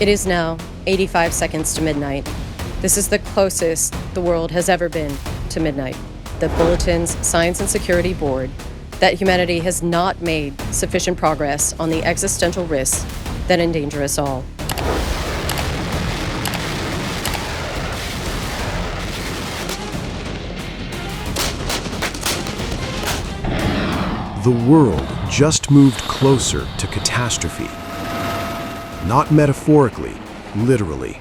It is now 85 seconds to midnight. This is the closest the world has ever been to midnight. The Bulletin's Science and Security Board that humanity has not made sufficient progress on the existential risks that endanger us all. The world just moved closer to catastrophe. Not metaphorically, literally.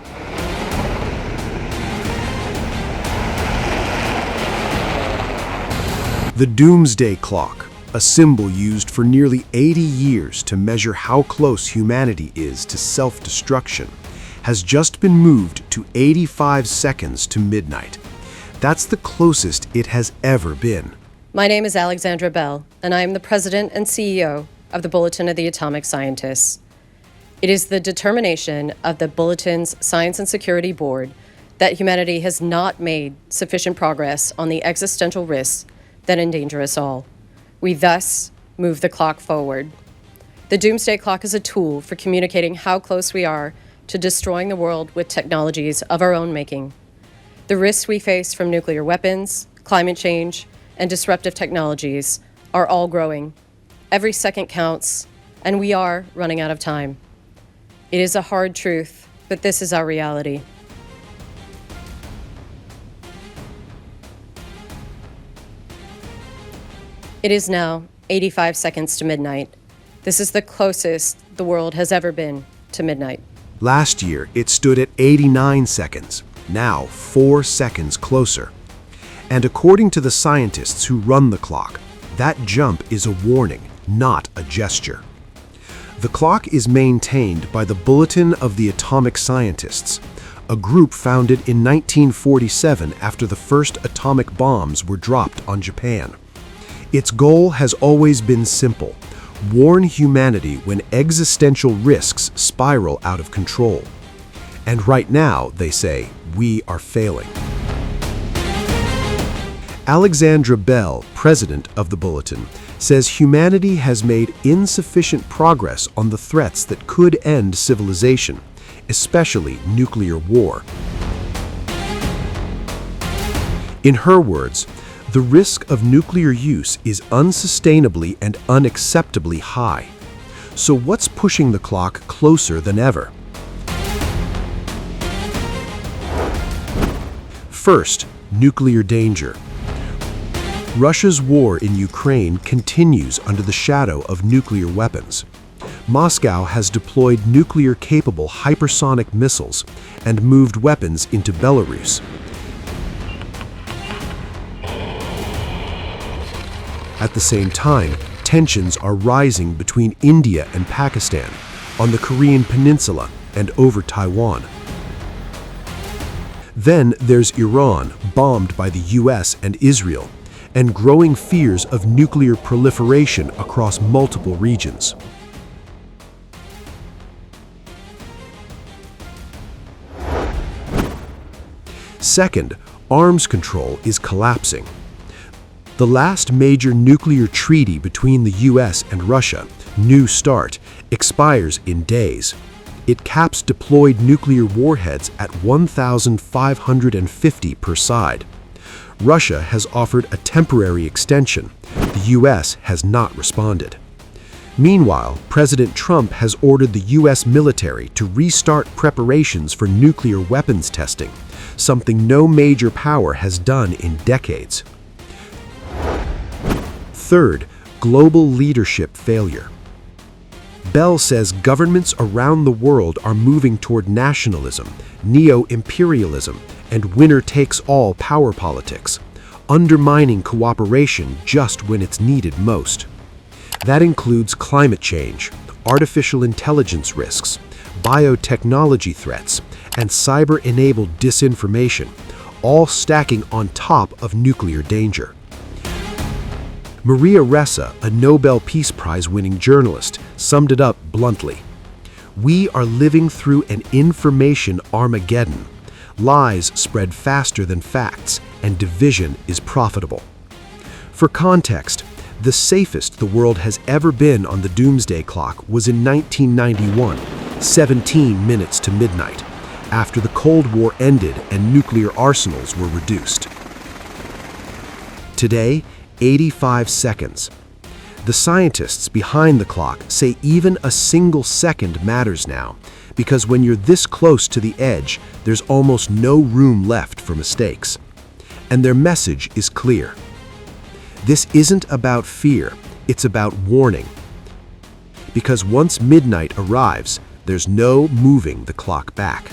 The Doomsday Clock, a symbol used for nearly 80 years to measure how close humanity is to self-destruction, has just been moved to 85 seconds to midnight. That's the closest it has ever been. My name is Alexandra Bell, and I am the President and CEO of the Bulletin of the Atomic Scientists. It is the determination of the Bulletin's Science and Security Board that humanity has not made sufficient progress on the existential risks that endanger us all. We thus move the clock forward. The Doomsday Clock is a tool for communicating how close we are to destroying the world with technologies of our own making. The risks we face from nuclear weapons, climate change, and disruptive technologies are all growing. Every second counts, and we are running out of time. It is a hard truth, but this is our reality. It is now 85 seconds to midnight. This is the closest the world has ever been to midnight. Last year, it stood at 89 seconds, now 4 seconds closer. And according to the scientists who run the clock, that jump is a warning, not a gesture. The clock is maintained by the Bulletin of the Atomic Scientists, a group founded in 1947 after the first atomic bombs were dropped on Japan. Its goal has always been simple: warn humanity when existential risks spiral out of control. And right now, they say, we are failing. Alexandra Bell, president of the Bulletin, says humanity has made insufficient progress on the threats that could end civilization, especially nuclear war. In her words, the risk of nuclear use is unsustainably and unacceptably high. So what's pushing the clock closer than ever? First, nuclear danger. Russia's war in Ukraine continues under the shadow of nuclear weapons. Moscow has deployed nuclear-capable hypersonic missiles and moved weapons into Belarus. At the same time, tensions are rising between India and Pakistan, on the Korean Peninsula, and over Taiwan. Then there's Iran, bombed by the US and Israel, and growing fears of nuclear proliferation across multiple regions. Second, arms control is collapsing. The last major nuclear treaty between the US and Russia, New START, expires in days. It caps deployed nuclear warheads at 1,550 per side. Russia has offered a temporary extension. The US has not responded. Meanwhile, President Trump has ordered the US military to restart preparations for nuclear weapons testing, something no major power has done in decades. Third, global leadership failure. Bell says governments around the world are moving toward nationalism, neo-imperialism, and winner-takes-all power politics, undermining cooperation just when it's needed most. That includes climate change, artificial intelligence risks, biotechnology threats, and cyber-enabled disinformation, all stacking on top of nuclear danger. Maria Ressa, a Nobel Peace Prize-winning journalist, summed it up bluntly. We are living through an information Armageddon. Lies spread faster than facts, and division is profitable. For context, the safest the world has ever been on the Doomsday Clock was in 1991, 17 minutes to midnight, after the Cold War ended and nuclear arsenals were reduced. Today, 85 seconds. The scientists behind the clock say even a single second matters now, because when you're this close to the edge, there's almost no room left for mistakes. And their message is clear. This isn't about fear, it's about warning. Because once midnight arrives, there's no moving the clock back.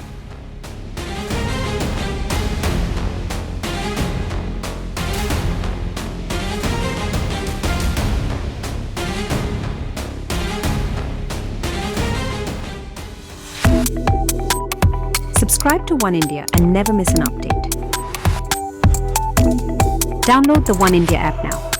Subscribe to One India and never miss an update. Download the One India app now.